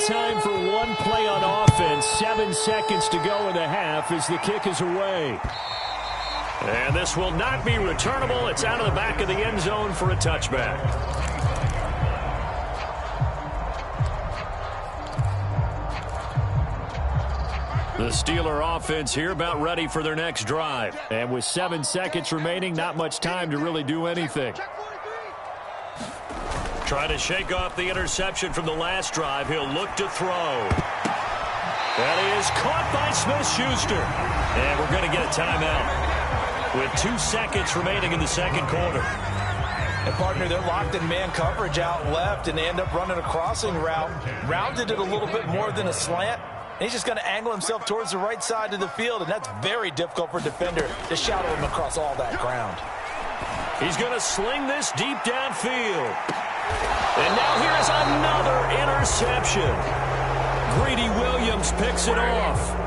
time for one play on offense. 7 seconds to go in the half as the kick is away. And this will not be returnable. It's out of the back of the end zone for a touchback. The Steeler offense here about ready for their next drive. And with 7 seconds remaining, not much time to really do anything. Trying to shake off the interception from the last drive. He'll look to throw. That is caught by Smith-Schuster. And we're going to get a timeout with 2 seconds remaining in the second quarter. And, partner, they're locked in man coverage out left, and they end up running a crossing route. Rounded it a little bit more than a slant. And he's just going to angle himself towards the right side of the field, and that's very difficult for a defender to shadow him across all that ground. He's going to sling this deep downfield. And now here's another interception. Greedy Williams picks it off.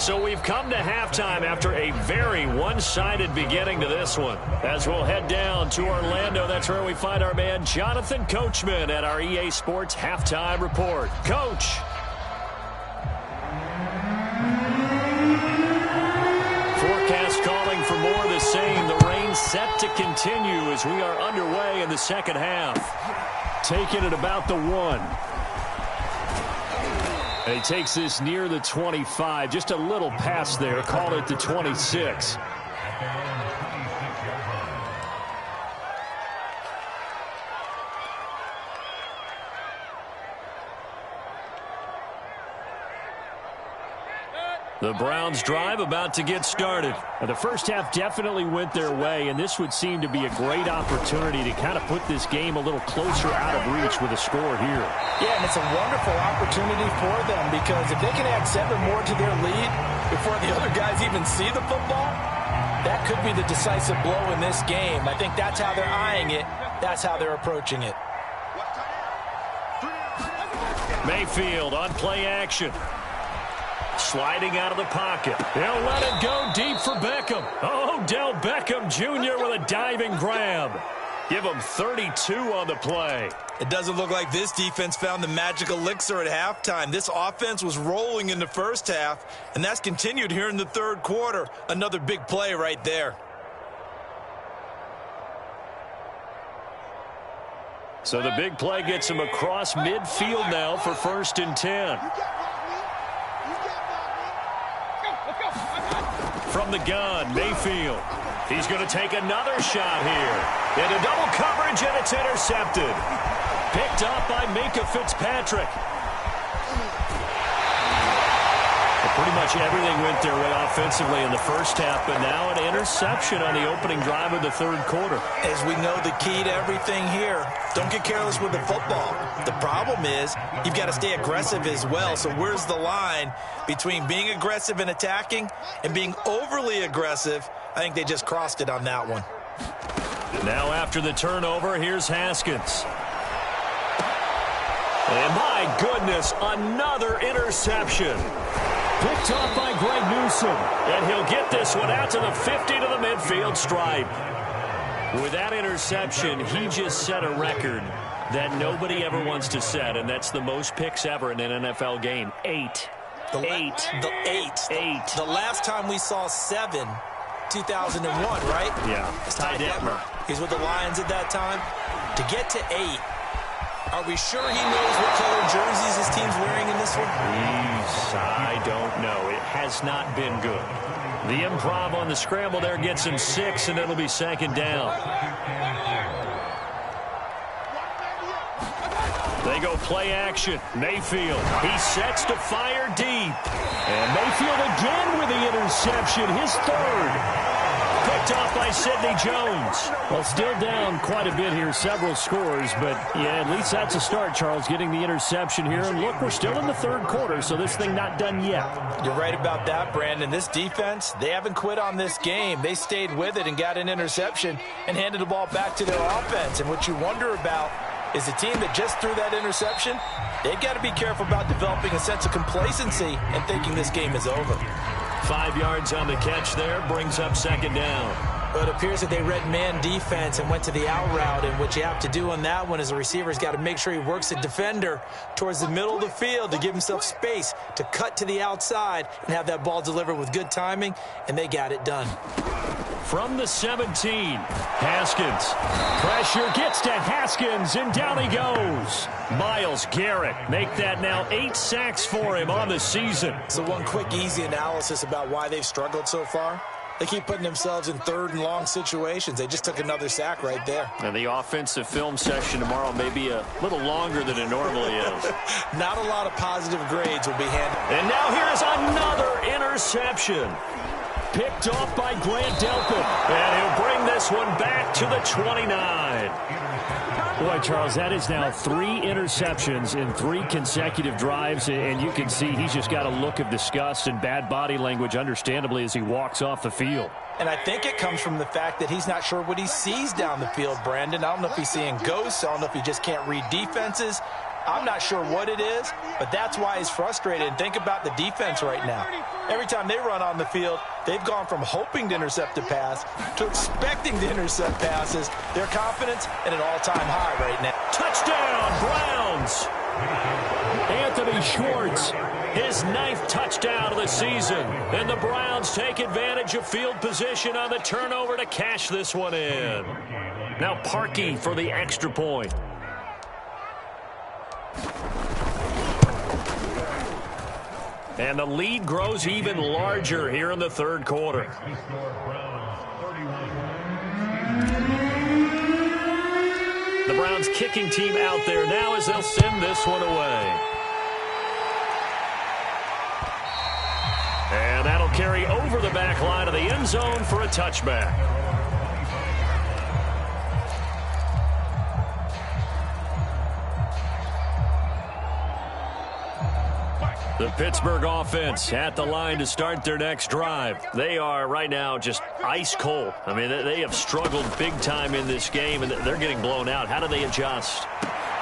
So we've come to halftime after a very one-sided beginning to this one. As we'll head down to Orlando, that's where we find our man Jonathan Coachman at our EA Sports Halftime Report. Coach. Forecast calling for more of the same. The rain set to continue as we are underway in the second half. Taking it about the 1. And he takes this near the 25. Just a little pass there. Call it the 26. The Browns drive about to get started. The first half definitely went their way, and this would seem to be a great opportunity to kind of put this game a little closer out of reach with a score here. Yeah, and it's a wonderful opportunity for them because if they can add 7 more to their lead before the other guys even see the football, that could be the decisive blow in this game. I think that's how they're eyeing it. That's how they're approaching it. Mayfield on play action. Sliding out of the pocket. He'll let it go deep for Beckham. Oh, Odell Beckham Jr. with a diving grab. Give him 32 on the play. It doesn't look like this defense found the magic elixir at halftime. This offense was rolling in the first half, and that's continued here in the third quarter. Another big play right there. So the big play gets him across midfield now for 1st and 10. From the gun, Mayfield. He's going to take another shot here. Into double coverage, and it's intercepted. Picked up by Minka Fitzpatrick. Pretty much everything went their way offensively in the first half, but now an interception on the opening drive of the third quarter. As we know, the key to everything here, don't get careless with the football. The problem is you've got to stay aggressive as well. So where's the line between being aggressive and attacking and being overly aggressive? I think they just crossed it on that one. Now after the turnover, here's Haskins. And my goodness, another interception. Picked off by Greg Newsome. And he'll get this one out to the 50 to the midfield stripe. With that interception, he just set a record that nobody ever wants to set, and that's the most picks ever in an NFL game. 8. The last time we saw 7, 2001, right? Yeah. Ty Detmer. He's with the Lions at that time. To get to 8. Are we sure he knows what color jerseys his team's wearing in this one? I don't know. It has not been good. The improv on the scramble there gets him 6, and it'll be second down. They go play action. Mayfield. He sets to fire deep. And Mayfield again with the interception. His third. Picked off by Sidney Jones. Well, still down quite a bit here, several scores, but yeah, at least that's a start, Charles, getting the interception here. And look, we're still in the third quarter, so this thing not done yet. You're right about that, Brandon. This defense, they haven't quit on this game. They stayed with it and got an interception and handed the ball back to their offense. And what you wonder about is the team that just threw that interception, they've got to be careful about developing a sense of complacency and thinking this game is over. 5 yards on the catch there, brings up second down. Well, it appears that they read man defense and went to the out route, and what you have to do on that one is the receiver's got to make sure he works the defender towards the middle of the field to give himself space to cut to the outside and have that ball delivered with good timing, and they got it done. From the 17, Haskins. Pressure gets to Haskins, and down he goes. Myles Garrett make that now 8 sacks for him on the season. So one quick, easy analysis about why they've struggled so far. They keep putting themselves in third and long situations. They just took another sack right there. And the offensive film session tomorrow may be a little longer than it normally is. Not a lot of positive grades will be handed. And now here's another interception. Picked off by Grant Delpit. And he'll bring this one back to the 29. Boy, Charles, that is now 3 interceptions in 3 consecutive drives, and you can see he's just got a look of disgust and bad body language, understandably, as he walks off the field. And I think it comes from the fact that he's not sure what he sees down the field, Brandon. I don't know if he's seeing ghosts. I don't know if he just can't read defenses. I'm not sure what it is, but that's why he's frustrated. And think about the defense right now. Every time they run on the field, they've gone from hoping to intercept a pass to expecting to intercept passes. Their confidence at an all-time high right now. Touchdown, Browns! Anthony Schwartz, his 9th touchdown of the season. And the Browns take advantage of field position on the turnover to cash this one in. Now Parkey for the extra point. And the lead grows even larger here in the third quarter. The Browns kicking team out there now as they'll send this one away. And that'll carry over the back line of the end zone for a touchback. The Pittsburgh offense at the line to start their next drive. They are right now just ice cold. I mean, they have struggled big time in this game, and they're getting blown out. How do they adjust?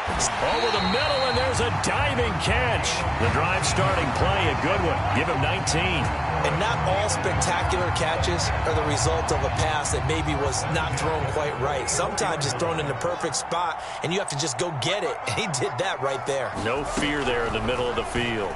Over the middle, and there's a diving catch. The drive starting play, a good one. Give him 19. And not all spectacular catches are the result of a pass that maybe was not thrown quite right. Sometimes it's thrown in the perfect spot, and you have to just go get it. And he did that right there. No fear there in the middle of the field.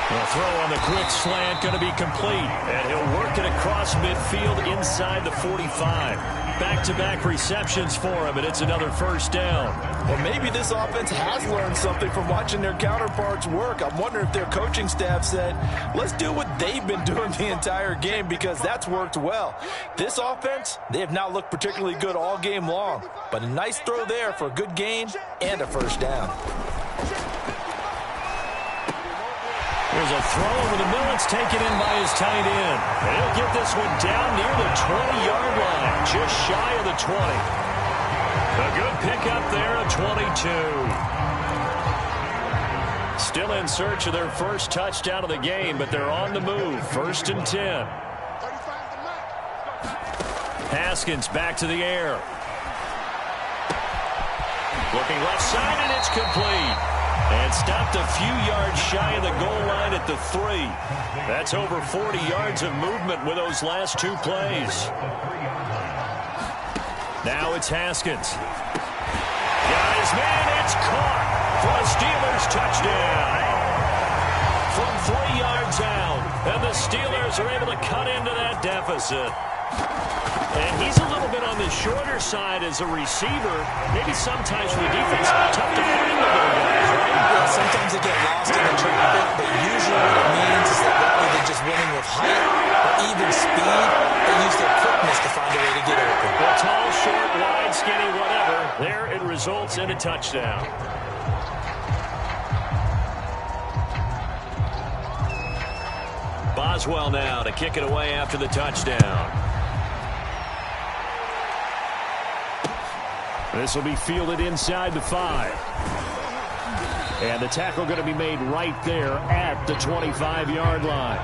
The throw on the quick slant going to be complete, and he'll work it across midfield inside the 45. Back-to-back receptions for him, and it's another first down. Well, maybe this offense has learned something from watching their counterparts work. I'm wondering if their coaching staff said, let's do what they've been doing the entire game, because that's worked well. This offense, they have not looked particularly good all game long, but a nice throw there for a good gain and a first down. There's a throw over the middle. It's taken in by his tight end. And he'll get this one down near the 20-yard line, just shy of the 20. A good pickup there of 22. Still in search of their first touchdown of the game, but they're on the move. 1st and 10. Haskins back to the air. Looking left side, and it's complete. And stopped a few yards shy of the goal line at the 3. That's over 40 yards of movement with those last 2 plays. Now it's Haskins. Got his man, it's caught for a Steelers touchdown. From 3 yards out, and the Steelers are able to cut into that deficit. And he's a little bit on the shorter side as a receiver. Maybe sometimes for the defense, tough to find the little guys, right? Yeah, sometimes they get lost in the traffic, but usually what it means is that rather than just winning with height or even speed, they use their quickness to find a way to get open. Well, tall, short, wide, skinny, whatever. There it results in a touchdown. Boswell now to kick it away after the touchdown. This will be fielded inside the 5. And the tackle going to be made right there at the 25-yard line.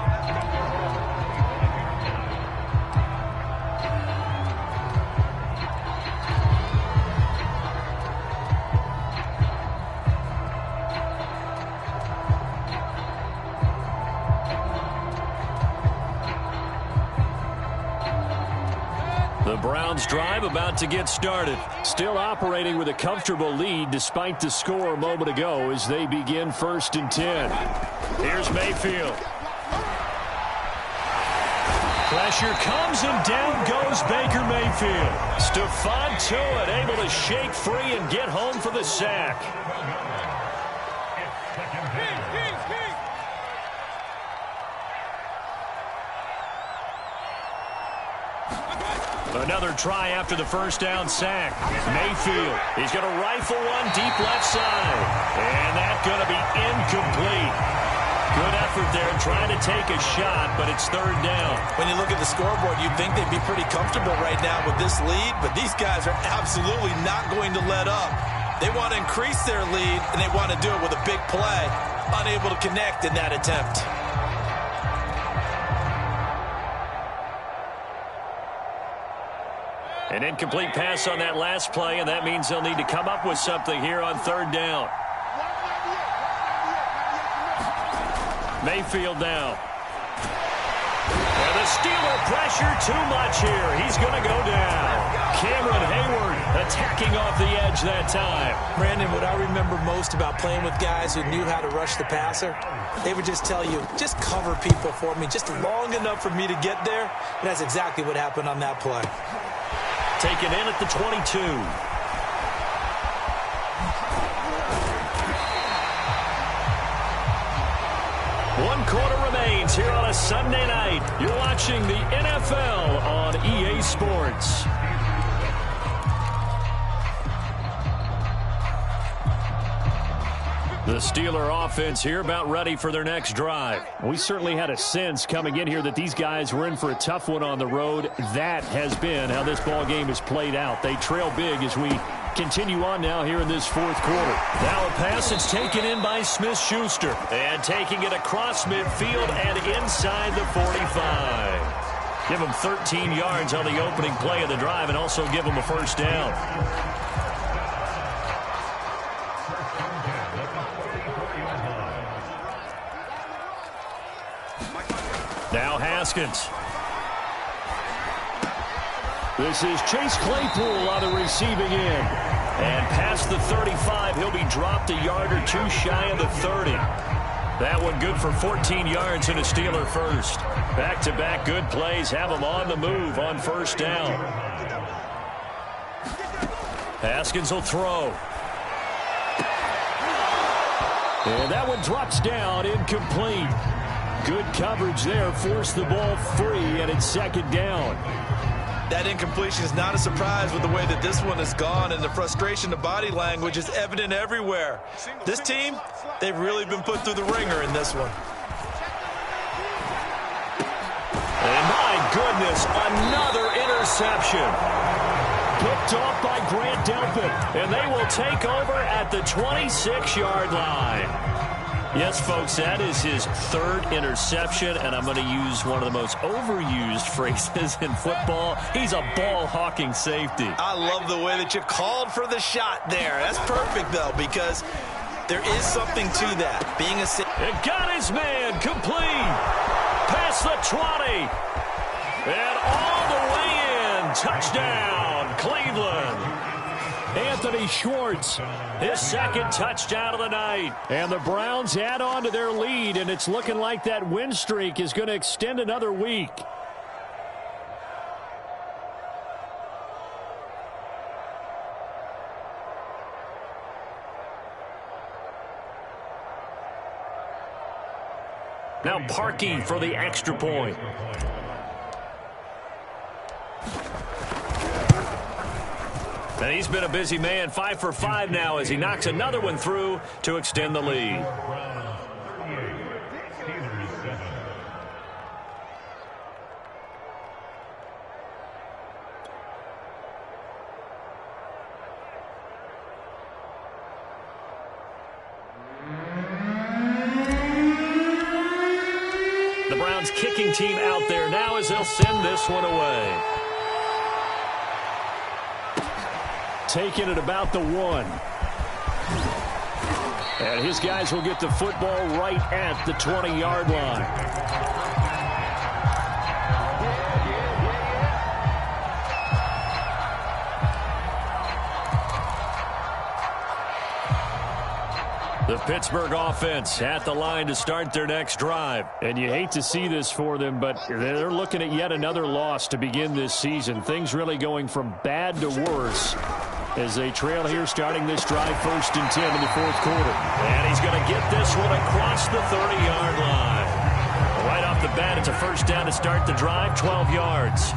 Browns drive about to get started. Still operating with a comfortable lead despite the score a moment ago as they begin 1st and 10. Here's Mayfield. Pressure comes and down goes Baker Mayfield. Stephon Tuitt able to shake free and get home for the sack. Another try after the first down sack. Mayfield, he's going to rifle one deep left side. And that's going to be incomplete. Good effort there trying to take a shot, but it's 3rd down. When you look at the scoreboard, you'd think they'd be pretty comfortable right now with this lead, but these guys are absolutely not going to let up. They want to increase their lead, and they want to do it with a big play. Unable to connect in that attempt. An incomplete pass on that last play, and that means they'll need to come up with something here on 3rd down. Mayfield now. And the Steeler pressure too much here. He's going to go down. Cameron Hayward attacking off the edge that time. Brandon, what I remember most about playing with guys who knew how to rush the passer, they would just tell you, just cover people for me, just long enough for me to get there. And that's exactly what happened on that play. Taken in at the 22. One quarter remains here on a Sunday night. You're watching the NFL on EA Sports. The Steeler offense here about ready for their next drive. We certainly had a sense coming in here that these guys were in for a tough one on the road. That has been how this ball game has played out. They trail big as we continue on now here in this 4th quarter. Now a pass that's taken in by Smith-Schuster. And taking it across midfield and inside the 45. Give them 13 yards on the opening play of the drive and also give them a 1st down. Now Haskins. This is Chase Claypool on the receiving end. And past the 35, he'll be dropped a yard or two shy of the 30. That one good for 14 yards and a Steeler first. Back-to-back good plays have them on the move on 1st down. Haskins will throw. And that one drops down, incomplete. Good coverage there, forced the ball free, and it's 2nd down. That incompletion is not a surprise with the way that this one has gone, and the frustration of body language is evident everywhere. This team, they've really been put through the ringer in this one. And my goodness, another interception. Picked off by Grant Delpit, and they will take over at the 26-yard line. Yes, folks, that is his 3rd interception, and I'm going to use one of the most overused phrases in football. He's a ball-hawking safety. I love the way that you called for the shot there. That's perfect, though, because there is something to that. Being a safety. It got his man complete. Past the 20. And all the way in. Touchdown, Cleveland. Anthony Schwartz, his 2nd touchdown of the night. And the Browns add on to their lead, and it's looking like that win streak is going to extend another week. Now Parkey for the extra point. And he's been a busy man, 5 for 5 now as he knocks another one through to extend the lead. The Browns kicking team out there now as they'll send this one away. Taking it about the 1. And his guys will get the football right at the 20-yard line. The Pittsburgh offense at the line to start their next drive. And you hate to see this for them, but they're looking at yet another loss to begin this season. Things really going from bad to worse as they trail here starting this drive 1st and 10 in the 4th quarter. And he's going to get this one across the 30-yard line. Right off the bat, it's a 1st down to start the drive, 12 yards.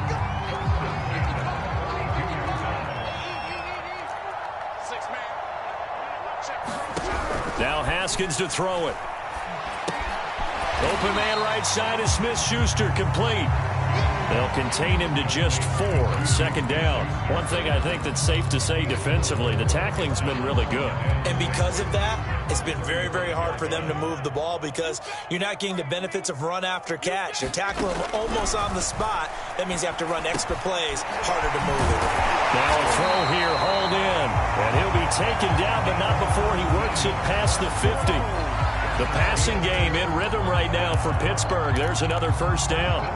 Now Haskins to throw it. Open man right side is Smith-Schuster, complete. They'll contain him to just 4. 2nd down. One thing I think that's safe to say defensively, the tackling's been really good. And because of that, it's been very, very hard for them to move the ball because you're not getting the benefits of run after catch. They're tackling him almost on the spot. That means you have to run extra plays, harder to move it. Now a throw here, hauled in. And he'll be taken down, but not before he works it past the 50. The passing game in rhythm right now for Pittsburgh. There's another 1st down.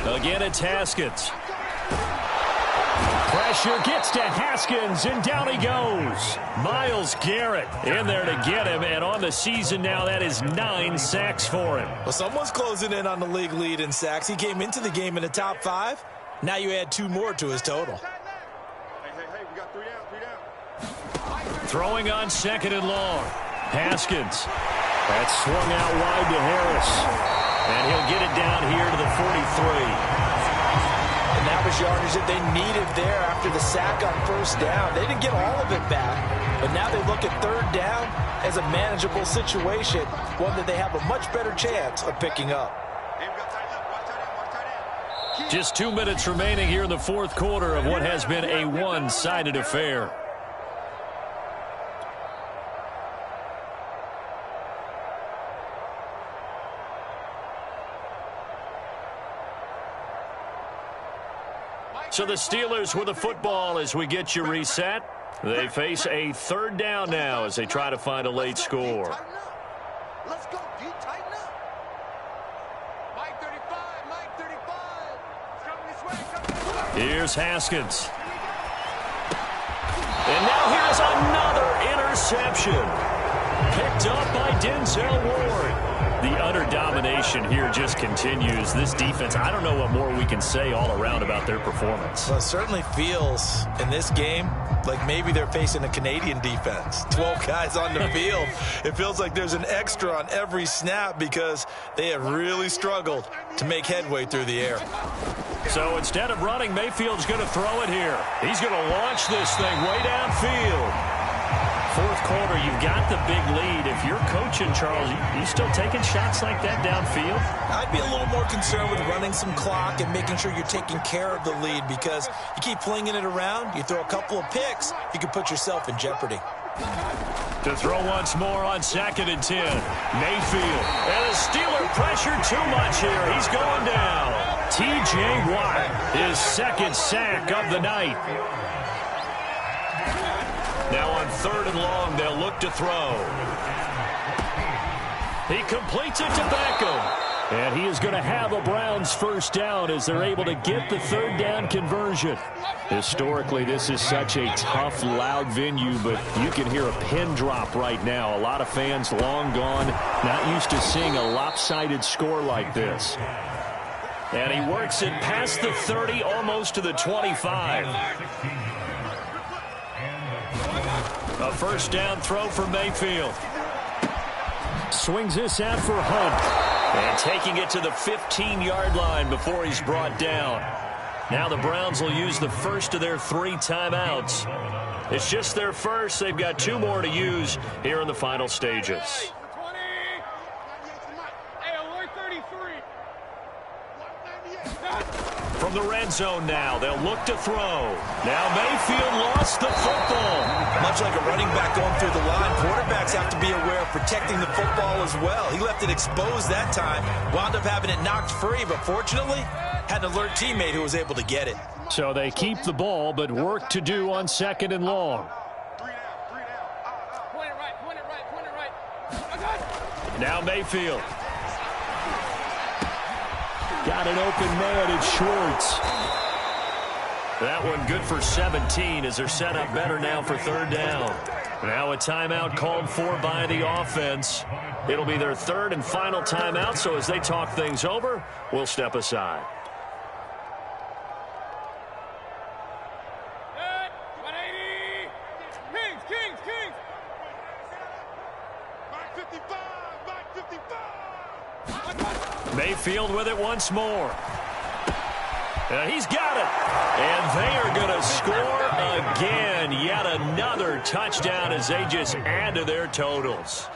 Again, it's Haskins. Pressure gets to Haskins, and down he goes. Myles Garrett in there to get him, and on the season now, that is 9 sacks for him. Well, someone's closing in on the league lead in sacks. He came into the game in the top 5. Now you add 2 more to his total. Hey, we got 3 down. Throwing on 2nd and long. Haskins. That's swung out wide to Harris. And he'll get it down here to the 43. And that was yardage that they needed there after the sack on 1st down. They didn't get all of it back, but now they look at 3rd down as a manageable situation, one that they have a much better chance of picking up. Just 2 minutes remaining here in the 4th quarter of what has been a one-sided affair. So the Steelers with the football as we get you reset. They face a 3rd down now as they try to find a late score. Let's go, D. Tighten up. Mike 35, Mike 35. It's coming this way, coming this way. Here's Haskins. And now here's another interception. Picked up by Denzel Ward. The utter domination here just continues. This defense, I don't know what more we can say all around about their performance. Well, it certainly feels in this game like maybe they're facing a Canadian defense. 12 guys on the field. It feels like there's an extra on every snap because they have really struggled to make headway through the air. So instead of running, Mayfield's going to throw it here. He's going to launch this thing way downfield. 4th quarter, you've got the big lead. If you're coaching, Charles, you still taking shots like that downfield? I'd be a little more concerned with running some clock and making sure you're taking care of the lead because you keep flinging it around, you throw a couple of picks, you can put yourself in jeopardy. To throw once more on 2nd and 10. Mayfield. And the Steeler pressure too much here. He's going down. T.J. Watt, his 2nd sack of the night. Now on 3rd and long, they'll look to throw. He completes it to Beckham. And he is going to have a Browns 1st down as they're able to get the 3rd down conversion. Historically, this is such a tough, loud venue, but you can hear a pin drop right now. A lot of fans long gone, not used to seeing a lopsided score like this. And he works it past the 30, almost to the 25. A 1st down throw for Mayfield. Swings this out for Hunt. And taking it to the 15-yard line before he's brought down. Now the Browns will use the first of their 3 timeouts. It's just their first. They've got 2 more to use here in the final stages. From the red zone now, they'll look to throw. Now Mayfield lost the football. Much like a running back going through the line, quarterbacks have to be aware of protecting the football as well. He left it exposed that time, wound up having it knocked free, but fortunately, had an alert teammate who was able to get it. So they keep the ball, but work to do on 2nd and long. Now Mayfield. Got an open man at Schwartz. That one good for 17 as they're set up better now for third down. Now a timeout called for by the offense. It'll be their third and final timeout, so as they talk things over, we'll step aside. Mayfield with it once more. He's got it. And they are going to score again. Yet another touchdown as they just add to their totals.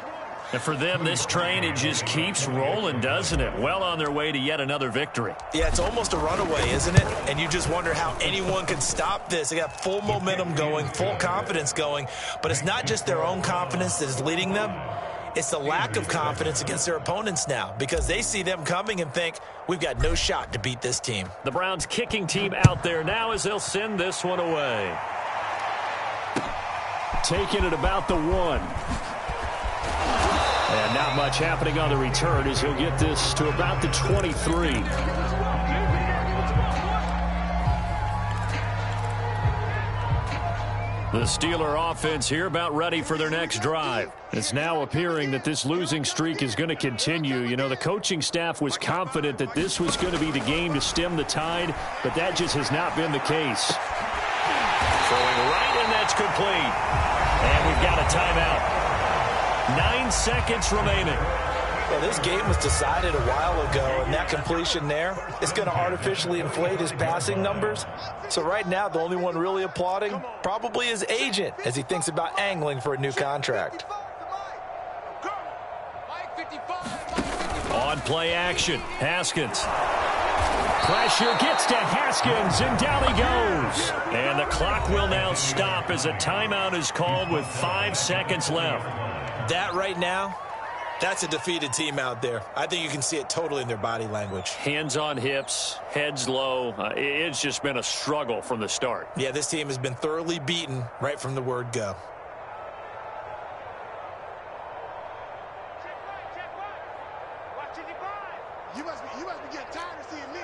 And for them, this train, it just keeps rolling, doesn't it? Well on their way to yet another victory. Yeah, it's almost a runaway, isn't it? And you just wonder how anyone can stop this. They got full momentum going, full confidence going. But it's not just their own confidence that is leading them. It's the lack of confidence against their opponents now because they see them coming and think, we've got no shot to beat this team. The Browns kicking team out there now as they'll send this one away. Taking it about the 1. And not much happening on the return as he'll get this to about the 23. The Steeler offense here about ready for their next drive. It's now appearing that this losing streak is going to continue. You know, the coaching staff was confident that this was going to be the game to stem the tide, but that just has not been the case. Throwing right, and that's complete. And we've got a timeout. 9 seconds remaining. Well, this game was decided a while ago, and that completion there is going to artificially inflate his passing numbers. So right now, the only one really applauding probably his agent as he thinks about angling for a new contract. On play action, Haskins. Pressure gets to Haskins, and down he goes. And the clock will now stop as a timeout is called with 5 seconds left. That right now, that's a defeated team out there. I think you can see it totally in their body language. Hands on hips, heads low. It's just been a struggle from the start. Yeah, this team has been thoroughly beaten right from the word go. You must be getting tired of seeing me.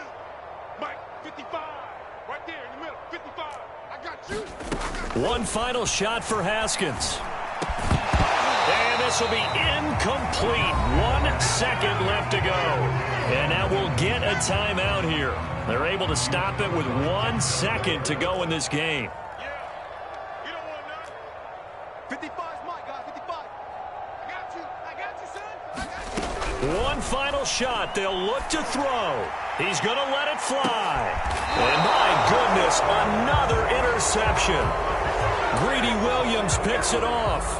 Mike, 55. Right there in the middle, 55. I got you. One final shot for Haskins. And this will be incomplete. 1 second left to go. And now we'll get a timeout here. They're able to stop it with 1 second to go in this game. Yeah. You don't want none. 55's Mike, guys. 55. I got you. I got you, son. I got you. One final shot. They'll look to throw. He's going to let it fly. And my goodness, another interception. Greedy Williams picks it off.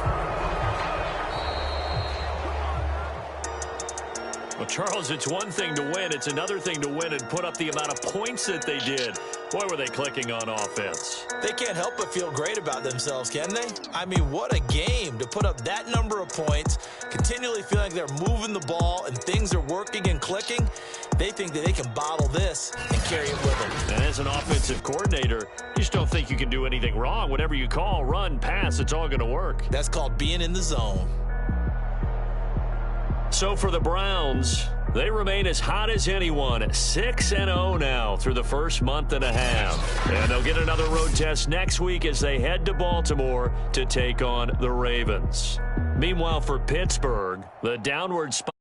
Well, Charles, it's one thing to win. It's another thing to win and put up the amount of points that they did. Boy, were they clicking on offense. They can't help but feel great about themselves, can they? I mean, what a game to put up that number of points, continually feeling like they're moving the ball and things are working and clicking. They think that they can bottle this and carry it with them. And as an offensive coordinator, you just don't think you can do anything wrong. Whatever you call, run, pass, it's all going to work. That's called being in the zone. So for the Browns, they remain as hot as anyone, 6-0 now through the first month and a half. And they'll get another road test next week as they head to Baltimore to take on the Ravens. Meanwhile, for Pittsburgh, the downward spot.